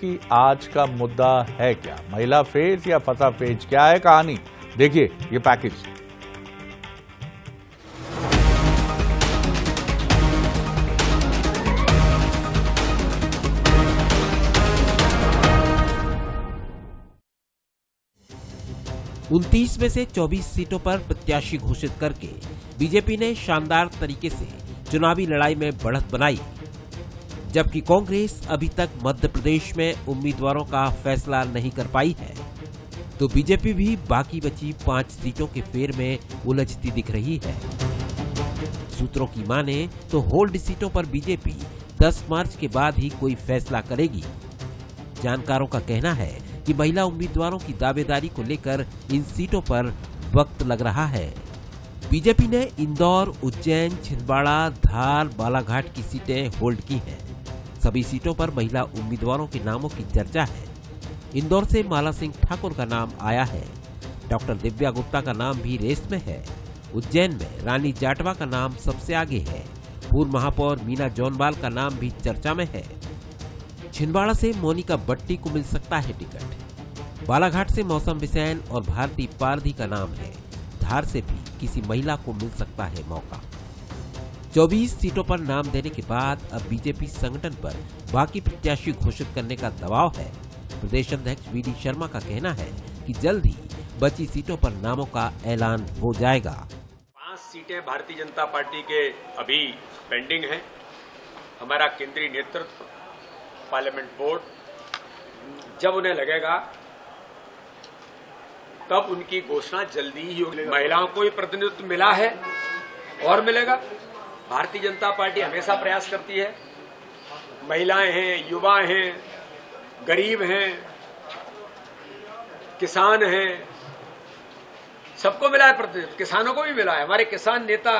कि आज का मुद्दा है क्या, महिला फेज या फंसा फेज, क्या है कहानी, देखिए ये पैकेज। उनतीस में से 24 सीटों पर प्रत्याशी घोषित करके बीजेपी ने शानदार तरीके से चुनावी लड़ाई में बढ़त बनाई, जबकि कांग्रेस अभी तक मध्य प्रदेश में उम्मीदवारों का फैसला नहीं कर पाई है, तो बीजेपी भी बाकी बची 5 सीटों के फेर में उलझती दिख रही है। सूत्रों की माने तो होल्ड सीटों पर बीजेपी 10 मार्च के बाद ही कोई फैसला करेगी। जानकारों का कहना है कि महिला उम्मीदवारों की दावेदारी को लेकर इन सीटों पर वक्त लग रहा है। बीजेपी ने इंदौर, उज्जैन, छिंदवाड़ा, धार, बालाघाट की सीटें होल्ड की हैं। सभी सीटों पर महिला उम्मीदवारों के नामों की चर्चा है। इंदौर से माला सिंह ठाकुर का नाम आया है। डॉक्टर दिव्या गुप्ता का नाम भी रेस में है। उज्जैन में रानी जाटवा का नाम सबसे आगे है। पूर्व महापौर मीना जौनवाल का नाम भी चर्चा में है। छिंदवाड़ा से मोनिका बट्टी को मिल सकता है टिकट। बालाघाट से मौसम बिसेन और भारती पारधी का नाम है। धार से भी किसी महिला को मिल सकता है मौका। 24 सीटों पर नाम देने के बाद अब बीजेपी संगठन पर बाकी प्रत्याशी घोषित करने का दबाव है। प्रदेश अध्यक्ष वीडी शर्मा का कहना है कि जल्द ही बची सीटों पर नामों का ऐलान हो जाएगा। 5 सीटें भारतीय जनता पार्टी के अभी पेंडिंग हैं। हमारा केंद्रीय नेतृत्व, पार्लियामेंट बोर्ड, जब उन्हें लगेगा तब उनकी घोषणा जल्दी ही होगी। महिलाओं को भी प्रतिनिधित्व मिला है और मिलेगा। भारतीय जनता पार्टी हमेशा प्रयास करती है। महिलाएं हैं, युवा हैं, गरीब हैं, किसान हैं, सबको मिला है प्रतिनिधित्व। किसानों को भी मिला है। हमारे किसान नेता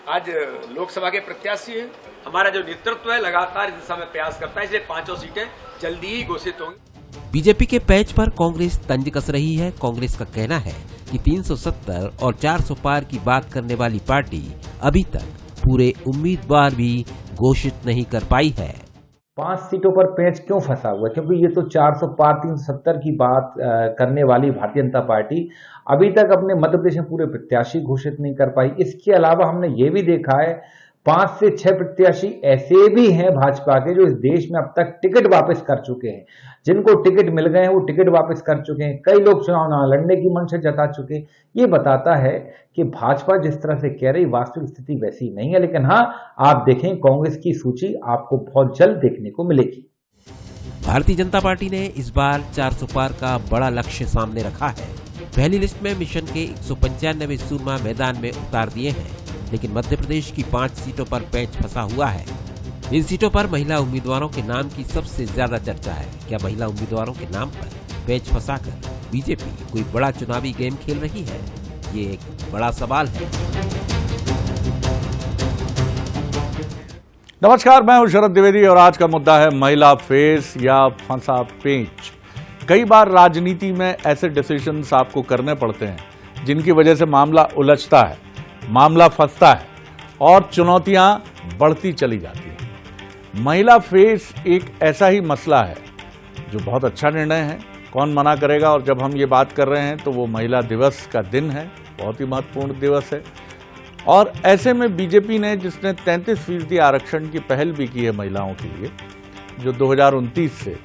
आज लोकसभा के प्रत्याशी हैं। हमारा जो नेतृत्व है लगातार इस दिशा में प्रयास करता है, इसलिए 5 सीटें जल्दी ही घोषित होंगी। बीजेपी के पैच पर कांग्रेस तंज कस रही है। कांग्रेस का कहना है कि 370 और 400 पार की बात करने वाली पार्टी अभी तक पूरे उम्मीदवार भी घोषित नहीं कर पाई है। 5 सीटों पर पेच क्यों फंसा हुआ है? क्योंकि ये तो 400 पार 370 की बात करने वाली भारतीय जनता पार्टी अभी तक अपने मध्य प्रदेश में पूरे प्रत्याशी घोषित नहीं कर पाई। इसके अलावा हमने ये भी देखा है 5 से 6 प्रत्याशी ऐसे भी हैं भाजपा के जो इस देश में अब तक टिकट वापस कर चुके हैं। जिनको टिकट मिल गए हैं वो टिकट वापस कर चुके हैं। कई लोग चुनाव न लड़ने की मंशा जता चुके हैं। ये बताता है कि भाजपा जिस तरह से कह रही वास्तविक स्थिति वैसी नहीं है। लेकिन हाँ, आप देखें कांग्रेस की सूची आपको बहुत जल्द देखने को मिलेगी। भारतीय जनता पार्टी ने इस बार 400 पार का बड़ा लक्ष्य सामने रखा है। पहली लिस्ट में मिशन के 195 सूरमा मैदान में उतार दिए हैं, लेकिन मध्य प्रदेश की 5 सीटों पर पैच फंसा हुआ है। इन सीटों पर महिला उम्मीदवारों के नाम की सबसे ज्यादा चर्चा है। क्या महिला उम्मीदवारों के नाम पर पैच फंसाकर बीजेपी कोई बड़ा चुनावी गेम खेल रही है? ये एक बड़ा सवाल है। नमस्कार, मैं हूं शरद द्विवेदी और आज का मुद्दा है महिला फेस या फंसा पेंच। कई बार राजनीति में ऐसे डिसीजंस आपको करने पड़ते हैं जिनकी वजह से मामला उलझता है, मामला फंसता है और चुनौतियां बढ़ती चली जाती हैं। महिला फेस एक ऐसा ही मसला है जो बहुत अच्छा निर्णय है, कौन मना करेगा। और जब हम ये बात कर रहे हैं तो वो महिला दिवस का दिन है, बहुत ही महत्वपूर्ण दिवस है। और ऐसे में बीजेपी ने, जिसने 33% आरक्षण की पहल भी की है महिलाओं के लिए, जो 2029 से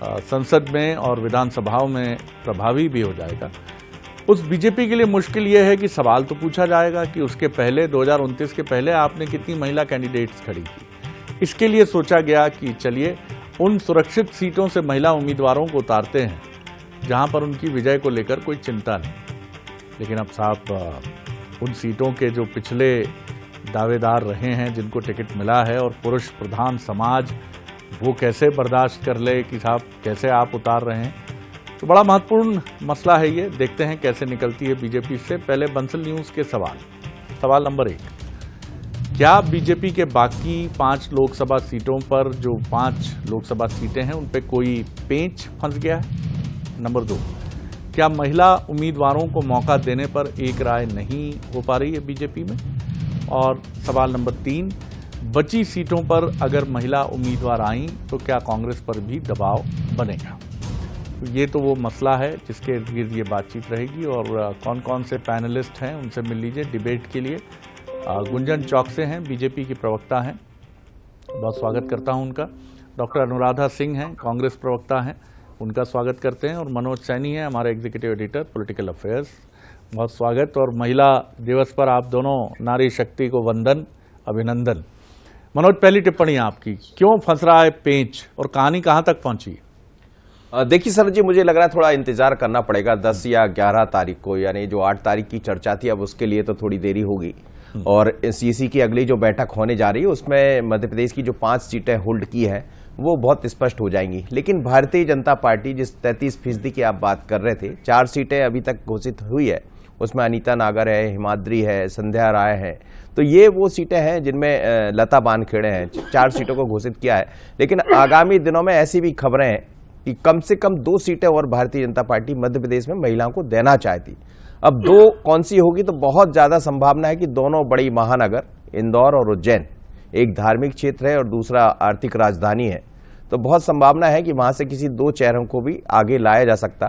संसद में और विधानसभाओं में प्रभावी भी हो जाएगा, उस बीजेपी के लिए मुश्किल यह है कि सवाल तो पूछा जाएगा कि उसके पहले 2029 के पहले आपने कितनी महिला कैंडिडेट्स खड़ी की। इसके लिए सोचा गया कि चलिए उन सुरक्षित सीटों से महिला उम्मीदवारों को उतारते हैं जहां पर उनकी विजय को लेकर कोई चिंता नहीं। लेकिन अब साहब उन सीटों के जो पिछले दावेदार रहे हैं, जिनको टिकट मिला है, और पुरुष प्रधान समाज वो कैसे बर्दाश्त कर ले कि साहब कैसे आप उतार रहे हैं। तो बड़ा महत्वपूर्ण मसला है ये। देखते हैं कैसे निकलती है बीजेपी से। पहले बंसल न्यूज के सवाल नंबर 1, क्या बीजेपी के बाकी 5 लोकसभा सीटों पर, जो 5 लोकसभा सीटें हैं, उन पे कोई पेंच फंस गया है? नंबर 2, क्या महिला उम्मीदवारों को मौका देने पर एक राय नहीं हो पा रही है बीजेपी में? और सवाल नंबर 3, बची सीटों पर अगर महिला उम्मीदवार आईं तो क्या कांग्रेस पर भी दबाव बनेगा? ये तो वो मसला है जिसके इर्द गिर्द ये बातचीत रहेगी। और कौन कौन से पैनलिस्ट हैं उनसे मिल लीजिए डिबेट के लिए। गुंजन चौक से हैं, बीजेपी की प्रवक्ता हैं, बहुत स्वागत करता हूं उनका। डॉक्टर अनुराधा सिंह हैं, कांग्रेस प्रवक्ता हैं, उनका स्वागत करते हैं। और मनोज सैनी हैं, हमारे एग्जीक्यूटिव एडिटर पॉलिटिकल अफेयर्स, बहुत स्वागत। और महिला दिवस पर आप दोनों नारी शक्ति को वंदन, अभिनंदन। मनोज, पहली टिप्पणी आपकी, क्यों फंस रहा है पेंच और कहानी कहां तक पहुंची? देखिए सर जी, मुझे लग रहा है थोड़ा इंतजार करना पड़ेगा 10 या 11 तारीख को, यानी जो 8 तारीख की चर्चा थी अब उसके लिए तो थोड़ी देरी होगी। और सीसी की अगली जो बैठक होने जा रही है उसमें मध्य प्रदेश की जो 5 सीटें होल्ड की है वो बहुत स्पष्ट हो जाएंगी। लेकिन भारतीय जनता पार्टी जिस 33% की आप बात कर रहे थे, 4 सीटें अभी तक घोषित हुई है, उसमें अनीता नागर है, हिमाद्री है, संध्या राय है, तो ये वो सीटें हैं जिनमें लता बानखेड़े हैं। 4 सीटों को घोषित किया है। लेकिन आगामी दिनों में ऐसी भी खबरें हैं कि कम से कम 2 सीटें और भारतीय जनता पार्टी मध्य प्रदेश में महिलाओं को देना चाहती। अब 2 कौन सी होगी, तो बहुत ज्यादा संभावना है कि दोनों बड़ी महानगर इंदौर और उज्जैन, एक धार्मिक क्षेत्र है और दूसरा आर्थिक राजधानी है, तो बहुत संभावना है कि वहां से किसी 2 चेहरों को भी आगे लाया जा सकता।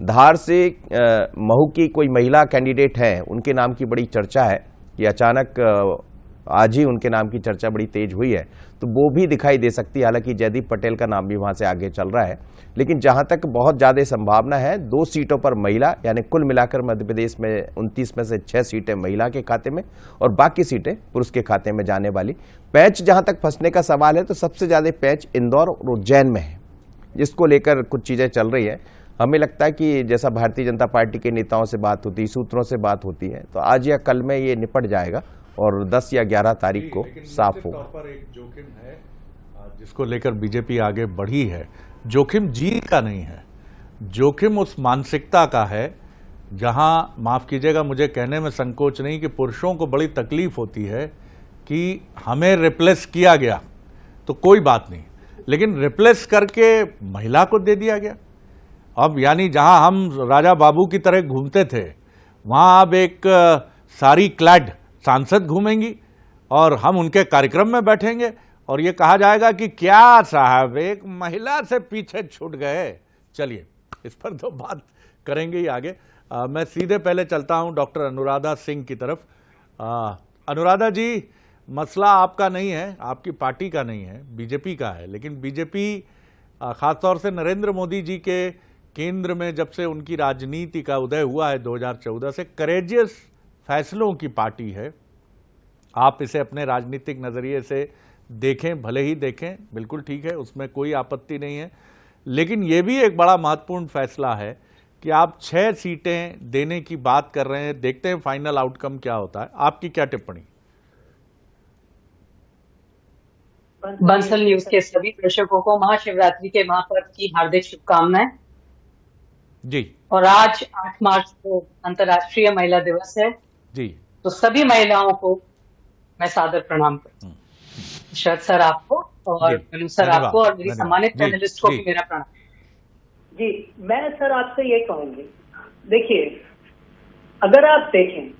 धार से महू की कोई महिला कैंडिडेट है, उनके नाम की बड़ी चर्चा है कि अचानक आज ही उनके नाम की चर्चा बड़ी तेज हुई है, तो वो भी दिखाई दे सकती है। हालांकि जयदीप पटेल का नाम भी वहां से आगे चल रहा है। लेकिन जहां तक बहुत ज्यादा संभावना है 2 सीटों पर महिला, यानी कुल मिलाकर मध्य प्रदेश में 29 में से 6 सीटें महिला के खाते में और बाकी सीटें पुरुष के खाते में जाने वाली। पैच जहां तक फंसने का सवाल है तो सबसे ज्यादा पैच इंदौर और उज्जैन में है, जिसको लेकर कुछ चीजें चल रही है। हमें लगता है कि जैसा भारतीय जनता पार्टी के नेताओं से बात होती, सूत्रों से बात होती है, तो आज या कल में ये निपट जाएगा और 10 या 11 तारीख को साफ होगा। पर एक जोखिम है जिसको लेकर बीजेपी आगे बढ़ी है। जोखिम जीत का नहीं है, जोखिम उस मानसिकता का है जहां, माफ कीजिएगा मुझे कहने में संकोच नहीं, कि पुरुषों को बड़ी तकलीफ होती है कि हमें रिप्लेस किया गया तो कोई बात नहीं, लेकिन रिप्लेस करके महिला को दे दिया गया। अब यानी जहां हम राजा बाबू की तरह घूमते थे, वहां अब एक सारी क्लैड सांसद घूमेंगी और हम उनके कार्यक्रम में बैठेंगे और ये कहा जाएगा कि क्या साहब एक महिला से पीछे छूट गए। चलिए इस पर तो बात करेंगे ही आगे। मैं सीधे पहले चलता हूं डॉक्टर अनुराधा सिंह की तरफ। अनुराधा जी, मसला आपका नहीं है, आपकी पार्टी का नहीं है, बीजेपी का है। लेकिन बीजेपी खासतौर से नरेंद्र मोदी जी के केंद्र में जब से उनकी राजनीति का उदय हुआ है 2014 से, करेजियस फैसलों की पार्टी है। आप इसे अपने राजनीतिक नजरिए से देखें, भले ही देखें, बिल्कुल ठीक है, उसमें कोई आपत्ति नहीं है। लेकिन यह भी एक बड़ा महत्वपूर्ण फैसला है कि आप 6 सीटें देने की बात कर रहे हैं। देखते हैं फाइनल आउटकम क्या होता है। आपकी क्या टिप्पणी? बंसल न्यूज के सभी दर्शकों को महाशिवरात्रि के महापर्व की हार्दिक शुभकामनाएं जी। और आज 8 मार्च को अंतर्राष्ट्रीय महिला दिवस है जी, तो सभी महिलाओं को मैं सादर प्रणाम करता हूँ। शरद सर आपको और मनु सर आपको और मेरी सम्मानित पैनलिस्ट को भी मेरा प्रणाम। जी, मैं सर आपसे ये कहूंगी, देखिए अगर आप देखें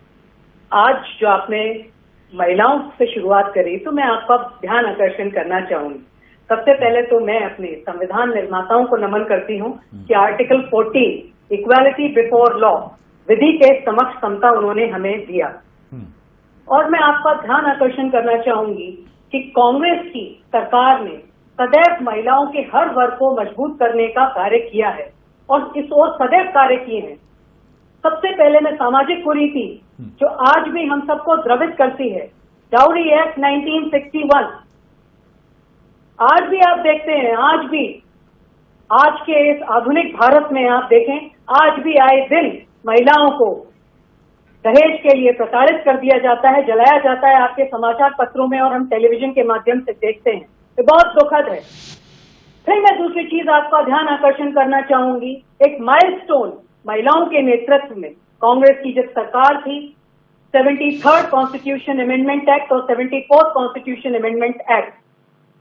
आज जो आपने महिलाओं से शुरुआत करी, तो मैं आपका ध्यान आकर्षण करना चाहूंगी। सबसे पहले तो मैं अपने संविधान निर्माताओं को नमन करती हूँ कि आर्टिकल 14 इक्वालिटी बिफोर लॉ, विधि के समक्ष समता उन्होंने हमें दिया। और मैं आपका ध्यान आकर्षण करना चाहूंगी कि कांग्रेस की सरकार ने सदैव महिलाओं के हर वर्ग को मजबूत करने का कार्य किया है और इस ओर सदैव कार्य किए हैं। सबसे पहले मैं सामाजिक कुरीति जो आज भी हम सबको द्रवित करती है, डाउरी एक्ट 1961, आज भी आप देखते हैं, आज भी आज के इस आधुनिक भारत में आप देखें, आज भी आए दिन महिलाओं को दहेज के लिए प्रताड़ित कर दिया जाता है, जलाया जाता है। आपके समाचार पत्रों में और हम टेलीविजन के माध्यम से देखते हैं, ये बहुत दुखद है। फिर मैं दूसरी चीज आपका ध्यान आकर्षण करना चाहूंगी, एक माइलस्टोन महिलाओं के नेतृत्व में कांग्रेस की जब सरकार थी, 73rd कॉन्स्टिट्यूशन अमेंडमेंट एक्ट और 74th कॉन्स्टिट्यूशन अमेंडमेंट एक्ट,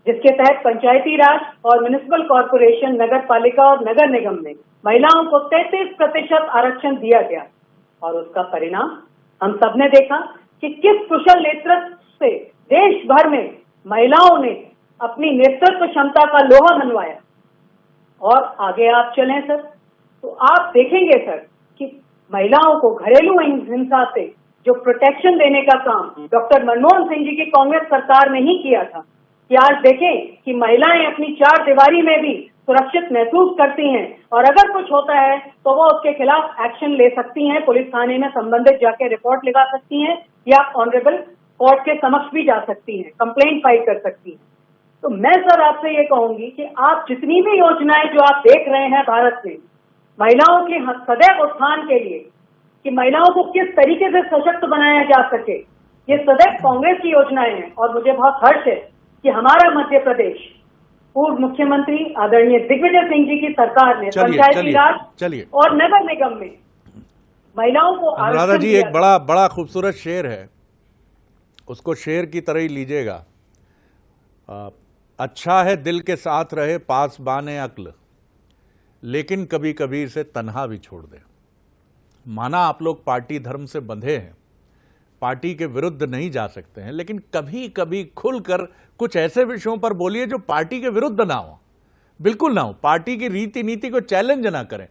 जिसके तहत पंचायती राज और म्युनिसिपल कॉर्पोरेशन, नगर पालिका और नगर निगम में महिलाओं को 33% आरक्षण दिया गया। और उसका परिणाम हम सबने देखा कि किस कुशल नेतृत्व से देश भर में महिलाओं ने अपनी नेतृत्व क्षमता का लोहा मनवाया और आगे आप चलें सर तो आप देखेंगे सर कि महिलाओं को घरेलू हिंसा से जो प्रोटेक्शन देने का काम डॉक्टर मनमोहन सिंह जी की कांग्रेस सरकार ने ही किया था, कि आज देखें कि महिलाएं अपनी चार दीवारी में भी सुरक्षित महसूस करती हैं और अगर कुछ होता है तो वो उसके खिलाफ एक्शन ले सकती हैं, पुलिस थाने में संबंधित जाके रिपोर्ट लिखा सकती हैं या ऑनरेबल कोर्ट के समक्ष भी जा सकती हैं, कंप्लेंट फाइल कर सकती हैं। तो मैं सर आपसे ये कहूंगी कि आप जितनी भी योजनाएं जो आप देख रहे हैं भारत में महिलाओं के सदैव उत्थान के लिए कि महिलाओं को किस तरीके से सशक्त बनाया जा सके, ये सदैव कांग्रेस की योजनाएं हैं। और मुझे बहुत हर्ष है कि हमारा मध्य प्रदेश पूर्व मुख्यमंत्री आदरणीय दिग्विजय सिंह जी की सरकार ने पंचायती राज और नगर निगम में महिलाओं को अनुराधा जी एक बड़ा खूबसूरत शेर है, उसको शेर की तरह ही लीजिएगा। अच्छा है दिल के साथ रहे पास बाने अक्ल, लेकिन कभी कभी इसे तन्हा भी छोड़ दे। माना आप लोग पार्टी धर्म से बंधे हैं, पार्टी के विरुद्ध नहीं जा सकते हैं, लेकिन कभी कभी खुलकर कुछ ऐसे विषयों पर बोलिए जो पार्टी के विरुद्ध ना हो, बिल्कुल ना हो, पार्टी की रीति नीति को चैलेंज ना करें।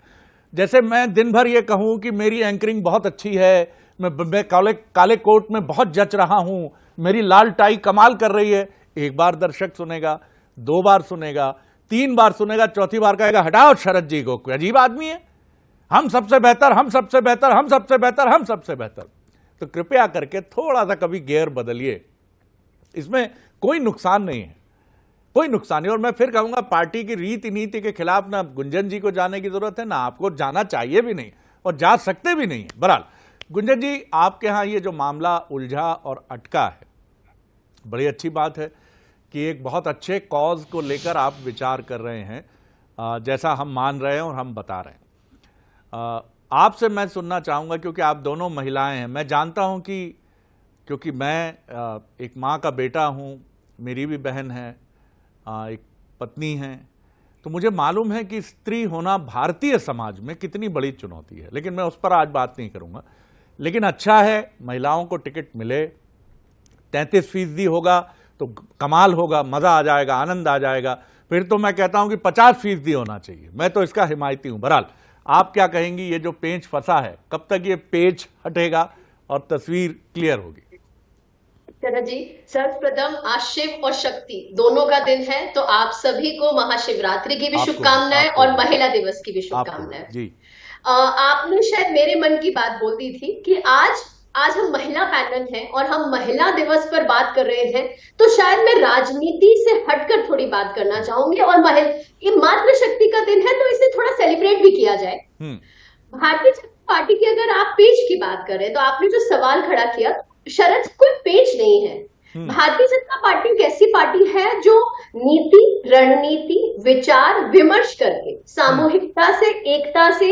जैसे मैं दिन भर ये कहूं कि मेरी एंकरिंग बहुत अच्छी है, मैं काले कोट में बहुत जच रहा हूं, मेरी लाल टाई कमाल कर रही है, एक बार दर्शक सुनेगा, 2 बार सुनेगा, 3 बार सुनेगा, चौथी बार कहेगा हटाओ शरद जी को, कोई अजीब आदमी है, हम सबसे बेहतर, हम सबसे बेहतर, हम सबसे बेहतर, हम सबसे बेहतर। तो कृपया करके थोड़ा सा कभी गियर बदलिए, इसमें कोई नुकसान नहीं है, कोई नुकसान नहीं। और मैं फिर कहूंगा पार्टी की रीति नीति के खिलाफ ना गुंजन जी को जाने की जरूरत है, ना आपको जाना चाहिए भी नहीं और जा सकते भी नहीं है। बहरहाल गुंजन जी, आपके यहां ये जो मामला उलझा और अटका है, बड़ी अच्छी बात है कि एक बहुत अच्छे कॉज को लेकर आप विचार कर रहे हैं, जैसा हम मान रहे हैं और हम बता रहे हैं। आपसे मैं सुनना चाहूँगा, क्योंकि आप दोनों महिलाएं हैं, मैं जानता हूं कि क्योंकि मैं एक माँ का बेटा हूं, मेरी भी बहन है, एक पत्नी है, तो मुझे मालूम है कि स्त्री होना भारतीय समाज में कितनी बड़ी चुनौती है, लेकिन मैं उस पर आज बात नहीं करूँगा। लेकिन अच्छा है महिलाओं को टिकट मिले, 33% होगा तो कमाल होगा, मज़ा आ जाएगा, आनंद आ जाएगा। फिर तो मैं कहता हूं कि 50% होना चाहिए, मैं तो इसका हिमायती हूं। बहरहाल आप क्या कहेंगी, ये जो पेंच फंसा है कब तक ये पेंच हटेगा और तस्वीर क्लियर होगी? शरद जी, सर्वप्रथम आज शिव और शक्ति दोनों का दिन है, तो आप सभी को महाशिवरात्रि की भी शुभकामनाएं और महिला दिवस की भी शुभकामनाएं। जी, आपने शायद मेरे मन की बात बोल दी थी कि आज हम महिला पैनल हैं और हम महिला दिवस पर बात कर रहे हैं, तो शायद मैं राजनीति से हटकर थोड़ी बात करना चाहूंगी। और ये मातृशक्ति का दिन है तो इसे थोड़ा सेलिब्रेट भी किया जाए। भारतीय जनता पार्टी की अगर आप पेज की बात करें तो आपने जो सवाल खड़ा किया, शरद, कोई पेज नहीं है। भारतीय जनता पार्टी एक ऐसी पार्टी है जो नीति, रणनीति, विचार विमर्श करके सामूहिकता से, एकता से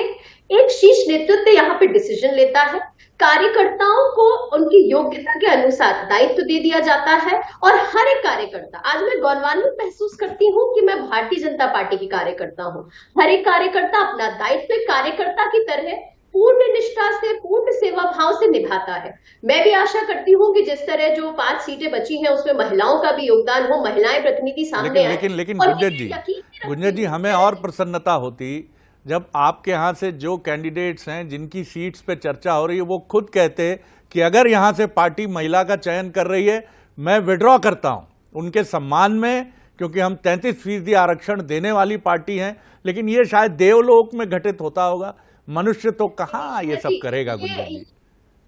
एक शीर्ष नेतृत्व यहाँ पे डिसीजन लेता है। कार्यकर्ताओं को उनकी योग्यता के अनुसार दायित्व दे दिया जाता है और हर एक कार्यकर्ता, आज मैं गौरवान्वित महसूस करती हूँ कि मैं भारतीय जनता पार्टी की कार्यकर्ता हूँ। हर एक कार्यकर्ता अपना दायित्व कार्यकर्ता की तरह पूर्ण निष्ठा से, पूर्ण सेवा भाव से निभाता है। मैं भी आशा करती हूँ कि जिस तरह जो 5 सीटें बची हैं उसमें महिलाओं का भी योगदान हो, महिलाएं प्रतिनिधि सामने आए। लेकिन गुंजन जी, हमें और प्रसन्नता होती जब आपके यहाँ से जो कैंडिडेट्स हैं जिनकी सीट्स पे चर्चा हो रही है वो खुद कहते कि अगर यहाँ से पार्टी महिला का चयन कर रही है मैं विड्रॉ करता हूँ उनके सम्मान में, क्योंकि हम 33% आरक्षण देने वाली पार्टी हैं। लेकिन ये शायद देवलोक में घटित होता होगा, मनुष्य तो कहाँ ये सब करेगा गुंजन जी?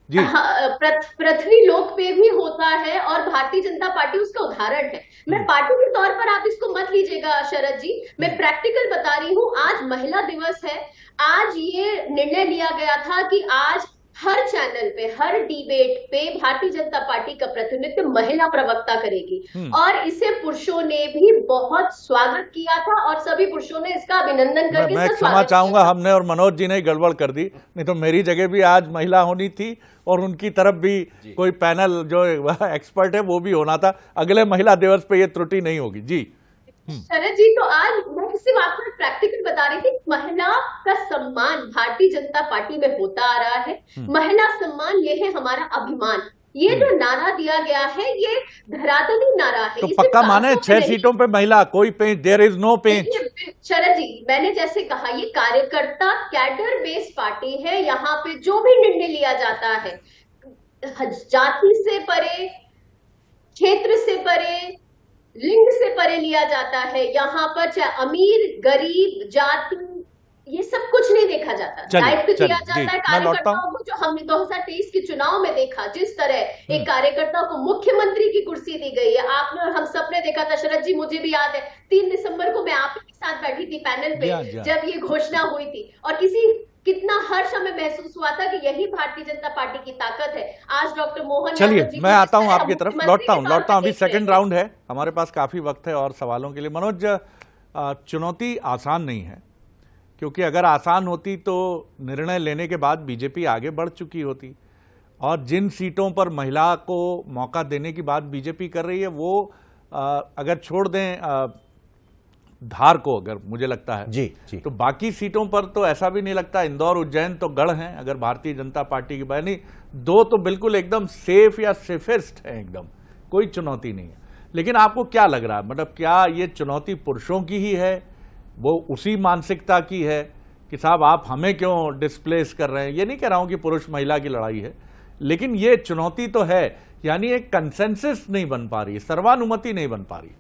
जी, पृथ्वी लोक पे भी होता है और भारतीय जनता पार्टी उसका उदाहरण है। मैं पार्टी के तौर पर आप इसको मत लीजिएगा शरद जी, मैं प्रैक्टिकल बता रही हूँ। आज महिला दिवस है, आज ये निर्णय लिया गया था कि आज हर चैनल पे, हर डिबेट पे भारतीय जनता पार्टी का प्रतिनिधित्व महिला प्रवक्ता करेगी और इसे पुरुषों ने भी बहुत स्वागत किया था और सभी पुरुषों ने इसका अभिनंदन करके मैं क्षमा चाहूंगा, हमने और मनोज जी ने गड़बड़ कर दी, नहीं तो मेरी जगह भी आज महिला होनी थी और उनकी तरफ भी कोई पैनल जो एक्सपर्ट है वो भी होना था। अगले महिला दिवस पे ये त्रुटि नहीं होगी। जी शरद जी, तो आज मैं किसी बात पर प्रैक्टिकल बता रही थी, महिला का सम्मान भारतीय जनता पार्टी में होता आ रहा है। महिला सम्मान ये है हमारा अभिमान। ये जो नारा दिया गया है ये धरातली नारा है। तो इसे पक्का माने कागजों पे 6 नहीं। सीटों पे महिला, कोई पेंच, देयर इज नो पेंच। देखिए शरद जी, मैंने जैसे कहा ये कार्यकर्ता कैडर बेस्ड पार्टी है। यहाँ पे जो भी निर्णय लिया जाता है जाति से परे, क्षेत्र से परे, लिंग से परे लिया जाता है। यहाँ पर चाहे अमीर गरीब जाति ये सब कुछ नहीं देखा जाता, दायित्व दिया जाता है कार्यकर्ताओं को। जो हमने 2023 के चुनाव में देखा, जिस तरह एक कार्यकर्ता को मुख्यमंत्री की कुर्सी दी गई है, आपने और हम सब ने देखा था। शरद जी, मुझे भी याद है 3 दिसंबर को मैं आपके साथ बैठी थी पैनल पे जब ये घोषणा हुई थी, और कितना हर्ष हमें महसूस हुआ था कि यही भारतीय जनता पार्टी की ताकत है। आज डॉक्टर मोहन, चलिए मैं आता हूं आपकी तरफ, लौटता हूं। अभी सेकंड राउंड है, हमारे पास काफी वक्त है और सवालों के लिए। मनोज, चुनौती आसान नहीं है, क्योंकि अगर आसान होती तो निर्णय लेने के बाद बीजेपी आगे बढ़ चुकी होती, और जिन सीटों पर महिला को मौका देने की बात बीजेपी कर रही है वो अगर छोड़ दें धार को, अगर मुझे लगता है जी, तो बाकी सीटों पर तो ऐसा भी नहीं लगता। इंदौर उज्जैन तो गढ़ हैं अगर भारतीय जनता पार्टी की बात नहीं, 2 तो बिल्कुल एकदम सेफ या सेफेस्ट है, एकदम कोई चुनौती नहीं है। लेकिन आपको क्या लग रहा है, मतलब क्या ये चुनौती पुरुषों की ही है, वो उसी मानसिकता की है कि साहब आप हमें क्यों डिस्प्लेस कर रहे हैं? ये नहीं कह रहा हूं कि पुरुष महिला की लड़ाई है, लेकिन ये चुनौती तो है, यानी एक कंसेंसस नहीं बन पा रही, सर्वानुमति नहीं बन पा रही।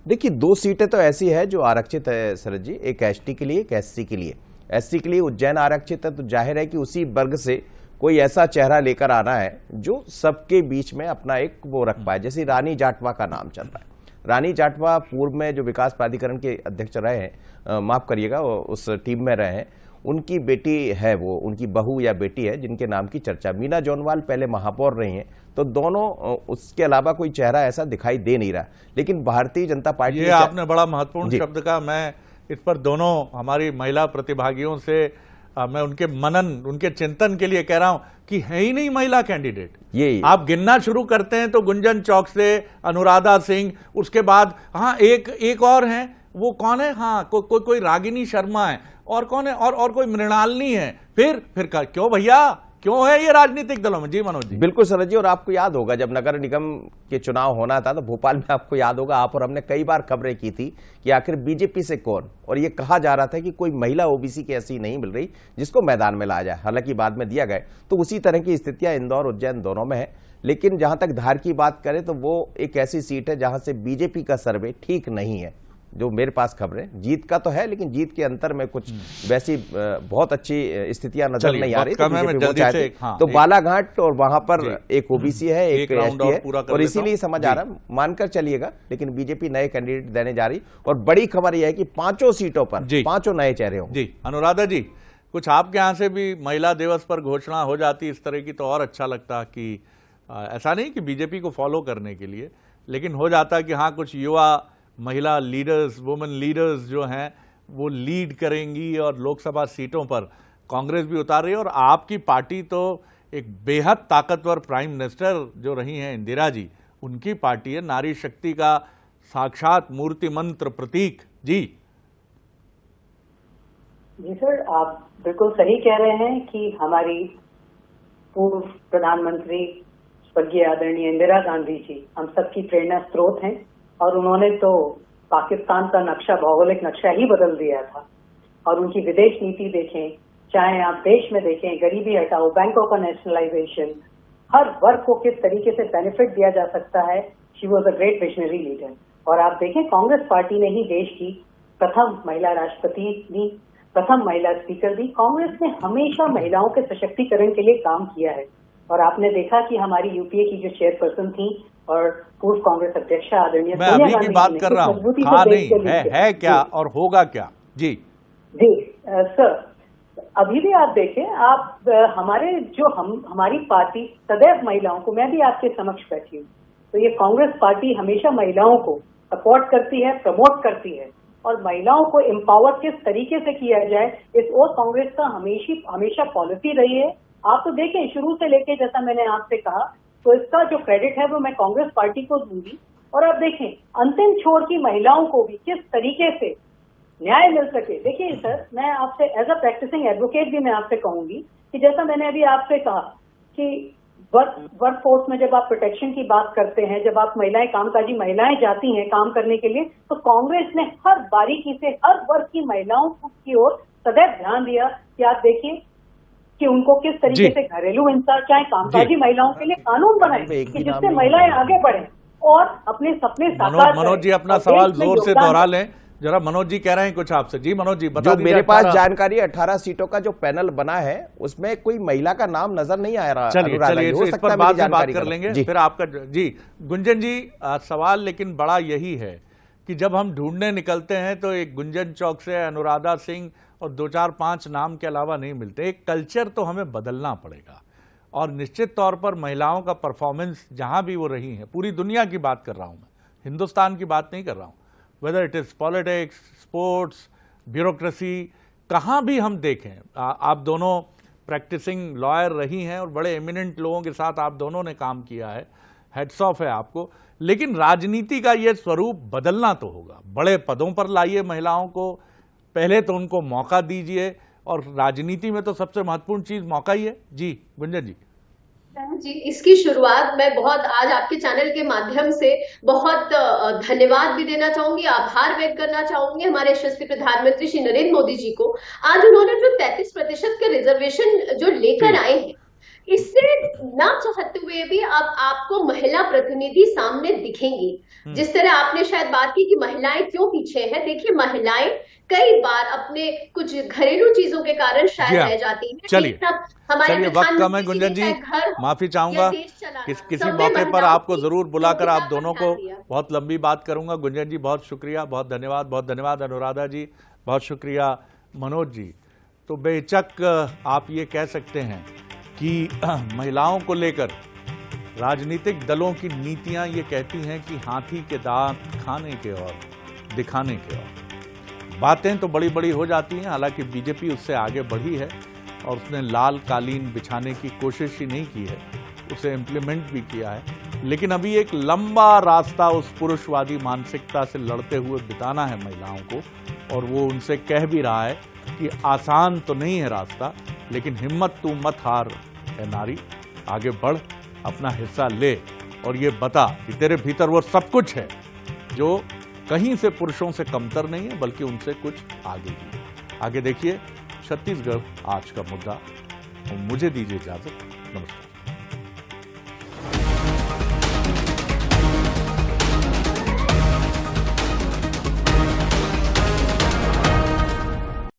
देखिए 2 सीटें तो ऐसी है जो आरक्षित है शरद जी, एक एसटी के लिए, एक एससी के लिए। एससी के लिए उज्जैन आरक्षित है, तो जाहिर है कि उसी वर्ग से कोई ऐसा चेहरा लेकर आना है जो सबके बीच में अपना एक वो रख पाए। जैसे रानी जाटवा का नाम चल रहा है। रानी जाटवा पूर्व में जो विकास प्राधिकरण के अध्यक्ष रहे हैं, माफ करिएगा, उस टीम में रहे हैं, उनकी बेटी है, वो उनकी बहू या बेटी है जिनके नाम की चर्चा। मीना जौनवाल पहले महापौर रही हैं, तो दोनों, उसके अलावा कोई चेहरा ऐसा दिखाई दे नहीं रहा। लेकिन भारतीय जनता पार्टी, ये आपने बड़ा महत्वपूर्ण शब्द कहा, मैं इस पर दोनों हमारी महिला प्रतिभागियों से मैं उनके मनन, उनके चिंतन के लिए कह रहा हूं कि है ही नहीं महिला कैंडिडेट। ये आप गिनना शुरू करते हैं तो गुंजन चौक से अनुराधा सिंह, उसके बाद हाँ एक और हैं, वो कौन है, हाँ कोई रागिनी शर्मा है, और कौन है, और कोई मृणालिनी है। फिर क्यों भैया, क्यों है ये राजनीतिक दलों में? जी मनोज जी। बिल्कुल सरज जी, और आपको याद होगा जब नगर निगम के चुनाव होना था तो भोपाल में, आपको याद होगा, आप और हमने कई बार खबरें की थी कि आखिर बीजेपी से कौन, और ये कहा जा रहा था कि कोई महिला ओबीसी की ऐसी नहीं मिल रही जिसको मैदान में लाया जाए। हालांकि बाद में दिया गया। तो उसी तरह की स्थितियां इंदौर उज्जैन दोनों में है। लेकिन जहां तक धार की बात करें तो वो एक ऐसी सीट है जहां से बीजेपी का सर्वे ठीक नहीं है, जो मेरे पास खबरें। जीत का तो है, लेकिन जीत के अंतर में कुछ वैसी बहुत अच्छी स्थितियां नजर नहीं आ रही। तो बालाघाट और वहां पर एक ओबीसी है, एक एसटी है, और इसीलिए समझ आ रहा, मानकर चलिएगा। लेकिन बीजेपी नए कैंडिडेट देने जा रही, और बड़ी खबर यह है कि 5 सीटों पर 5 नए चेहरे हों। जी अनुराधा जी, कुछ आपके यहां से भी महिला दिवस पर घोषणा हो जाती इस तरह की तो और अच्छा लगता, कि ऐसा नहीं कि बीजेपी को फॉलो करने के लिए, लेकिन हो जाता कि हाँ कुछ युवा महिला लीडर्स, वुमेन लीडर्स जो हैं वो लीड करेंगी और लोकसभा सीटों पर कांग्रेस भी उतार रही है। और आपकी पार्टी तो एक बेहद ताकतवर प्राइम मिनिस्टर जो रही हैं इंदिरा जी, उनकी पार्टी है, नारी शक्ति का साक्षात मूर्ति मंत्र प्रतीक। जी सर, आप बिल्कुल सही कह रहे हैं कि हमारी पूर्व प्रधानमंत्री स्वर्गीय आदरणीय इंदिरा गांधी जी हम सबकी प्रेरणा स्रोत हैं, और उन्होंने तो पाकिस्तान का नक्शा, भौगोलिक नक्शा ही बदल दिया था। और उनकी विदेश नीति देखें, चाहे आप देश में देखें, गरीबी हटाओ, बैंकों का नेशनलाइजेशन, हर वर्ग को किस तरीके से बेनिफिट दिया जा सकता है। She was a great visionary leader. और आप देखें, कांग्रेस पार्टी ने ही देश की प्रथम महिला राष्ट्रपति दी, प्रथम महिला स्पीकर दी। कांग्रेस ने हमेशा महिलाओं के सशक्तिकरण के लिए काम किया है। और आपने देखा कि हमारी यूपीए की जो चेयरपर्सन थी और पूर्व कांग्रेस अध्यक्ष आदरणीय मैं अभी की बात कर रहा हूँ, हाँ नहीं है क्या और होगा क्या? जी जी सर, अभी भी आप देखें, आप हमारी पार्टी सदैव महिलाओं को, मैं भी आपके समक्ष बैठी हूँ, तो ये कांग्रेस पार्टी हमेशा महिलाओं को सपोर्ट करती है, प्रमोट करती है, और महिलाओं को एम्पावर किस तरीके से किया जाए, इस ओर कांग्रेस का हमेशा पॉलिसी रही है। आप तो देखें, शुरू से लेके, जैसा मैंने आपसे कहा, तो इसका जो क्रेडिट है वो मैं कांग्रेस पार्टी को दूंगी। और आप देखें, अंतिम छोर की महिलाओं को भी किस तरीके से न्याय मिल सके। देखिए सर, मैं आपसे एज अ प्रैक्टिसिंग एडवोकेट भी मैं आपसे कहूंगी कि जैसा मैंने अभी आपसे कहा कि वर्क फोर्स में जब आप प्रोटेक्शन की बात करते हैं, जब आप महिलाएं, कामकाजी महिलाएं जाती हैं काम करने के लिए, तो कांग्रेस ने हर बारीकी से हर वर्ग की महिलाओं की ओर सदैव ध्यान दिया कि आप देखिए कि उनको किस तरीके से घरेलू हिंसा, चाहे कामकाजी महिलाओं के लिए कानून बनाए कि जिससे महिलाएं आगे बढ़े और अपने सपने साकार करें। मनोज जी अपना सवाल जोर से दोहरा लें जरा। मनोज जी कह रहे हैं कुछ आपसे। जी मनोज जी बता दीजिए। मेरे पास जानकारी 18 सीटों का जो पैनल बना है उसमें कोई महिला का नाम नजर नहीं आ रहा। चलिए इस पर बाद में बात कर लेंगे फिर आपका। जी गुंजन जी सवाल लेकिन बड़ा यही है कि जब हम ढूंढने निकलते हैं तो एक गुंजन चौक से अनुराधा सिंह और 2-4-5 नाम के अलावा नहीं मिलते। एक कल्चर तो हमें बदलना पड़ेगा और निश्चित तौर पर महिलाओं का परफॉर्मेंस जहां भी वो रही हैं, पूरी दुनिया की बात कर रहा हूं मैं, हिंदुस्तान की बात नहीं कर रहा हूं, whether it is politics, sports, bureaucracy, कहां भी हम देखें। आप दोनों प्रैक्टिसिंग लॉयर रही हैं और बड़े एमिनेंट लोगों के साथ आप दोनों ने काम किया है, हेड्स ऑफ है आपको। लेकिन राजनीति का ये स्वरूप बदलना तो होगा। बड़े पदों पर लाइए महिलाओं को, पहले तो उनको मौका दीजिए और राजनीति में तो सबसे महत्वपूर्ण चीज मौका ही है। जी गुंजन जी। इसकी शुरुआत मैं बहुत आज आपके चैनल के माध्यम से बहुत धन्यवाद भी देना चाहूंगी, आभार व्यक्त करना चाहूंगी हमारे यशस्वी प्रधानमंत्री श्री नरेंद्र मोदी जी को। आज उन्होंने जो 33% के रिजर्वेशन जो लेकर आए हैं, इससे ना चाहते हुए भी अब आपको महिला प्रतिनिधि सामने दिखेंगी। जिस तरह आपने शायद बात की कि महिलाएं क्यों पीछे हैं, देखिए महिलाएं कई बार अपने कुछ घरेलू चीजों के कारण शायद रह जाती हैं। चलिए वक्त कम है गुंजन जी, माफी चाहूंगा। किसी मौके पर आपको जरूर बुलाकर आप दोनों को बहुत लंबी बात करूंगा। गुंजन जी बहुत शुक्रिया, बहुत धन्यवाद। बहुत धन्यवाद अनुराधा जी, बहुत शुक्रिया मनोज जी। तो बेहिचक आप ये कह सकते हैं कि महिलाओं को लेकर राजनीतिक दलों की नीतियां ये कहती हैं कि हाथी के दांत खाने के और दिखाने के और। बातें तो बड़ी बड़ी हो जाती हैं, हालांकि बीजेपी उससे आगे बढ़ी है और उसने लाल कालीन बिछाने की कोशिश ही नहीं की है, उसे इम्प्लीमेंट भी किया है। लेकिन अभी एक लंबा रास्ता उस पुरुषवादी मानसिकता से लड़ते हुए बिताना है महिलाओं को, और वो उनसे कह भी रहा है कि आसान तो नहीं है रास्ता, लेकिन हिम्मत तू मत हार है नारी, आगे बढ़, अपना हिस्सा ले और ये बता कि तेरे भीतर वो सब कुछ है जो कहीं से पुरुषों से कमतर नहीं है, बल्कि उनसे कुछ आगे भी है। आगे देखिए छत्तीसगढ़ आज का मुद्दा। मुझे दीजिए इजाजत, नमस्कार।